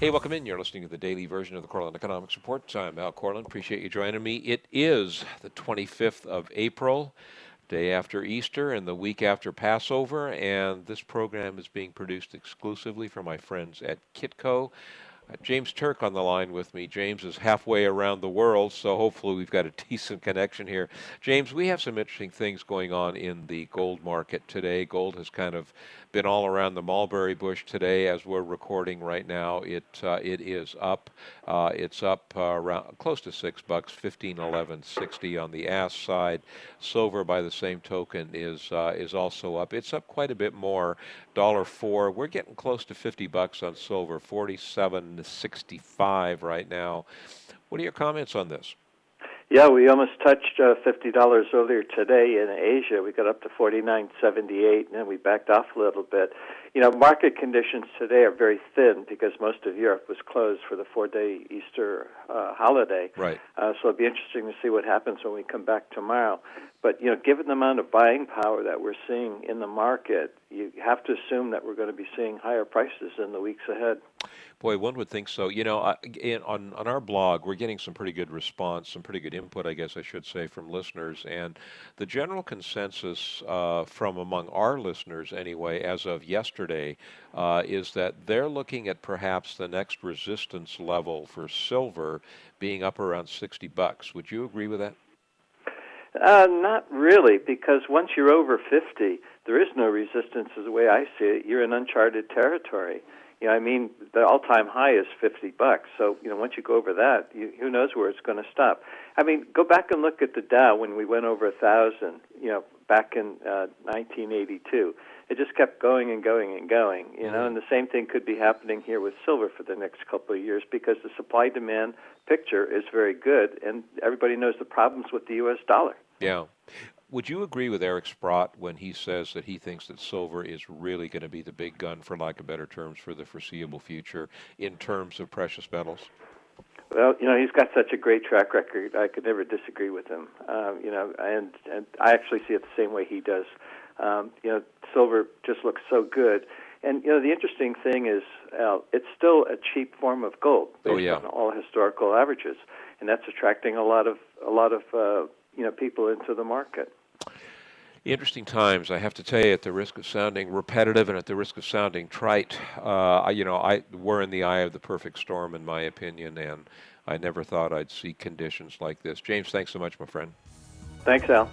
Hey, welcome in. You're listening to the daily version of the Cortland Economics Report. I'm Al Cortland. Appreciate you joining me. It is the 25th of April, day after Easter and the week after Passover, and this program is being produced exclusively for my friends at Kitco. James Turk on the line with me. James is halfway around the world, so hopefully we've got a decent connection here. James, we have some interesting things going on in the gold market today. Gold has kind of been all around the mulberry bush today as we're recording right now. It is up. It's up around close to $6, 15.1160 on the ask side. Silver, by the same token, is also up. It's up quite a bit more. $1.04. We're getting close to $50 on silver. 47.65 right now. What are your comments on this? Yeah, we almost touched $50 earlier today in Asia. We got up to 49.78, and then we backed off a little bit. You know, market conditions today are very thin because most of Europe was closed for the 4-day Easter holiday. Right. So it'll be interesting to see what happens when we come back tomorrow. But, you know, given the amount of buying power that we're seeing in the market, you have to assume that we're going to be seeing higher prices in the weeks ahead. Boy, one would think so. You know, on our blog, we're getting some pretty good response, some pretty good input, I guess I should say, from listeners. And the general consensus from among our listeners, anyway, as of yesterday, is that they're looking at perhaps the next resistance level for silver being up around $60. Would you agree with that? Not really, because once you're over 50, there is no resistance, is the way I see it. You're in uncharted territory. You know, I mean, the all-time high is $50. So, you know, once you go over that, who knows where it's going to stop. I mean, go back and look at the Dow when we went over 1,000, you know, back in 1982. It just kept going and going and going, you know, and the same thing could be happening here with silver for the next couple of years because the supply-demand picture is very good, and everybody knows the problems with the U.S. dollar. Yeah. Would you agree with Eric Sprott when he says that he thinks that silver is really going to be the big gun, for lack of better terms, for the foreseeable future in terms of precious metals? Well, you know, he's got such a great track record. I could never disagree with him. You know, and I actually see it the same way he does. You know, silver just looks so good. And, you know, the interesting thing is, Al, it's still a cheap form of gold based on all historical averages. And that's attracting a lot of you know, people into the market. Interesting times, I have to tell you, at the risk of sounding repetitive and at the risk of sounding trite, we're in the eye of the perfect storm, in my opinion, and I never thought I'd see conditions like this. James, thanks so much, my friend. Thanks, Al.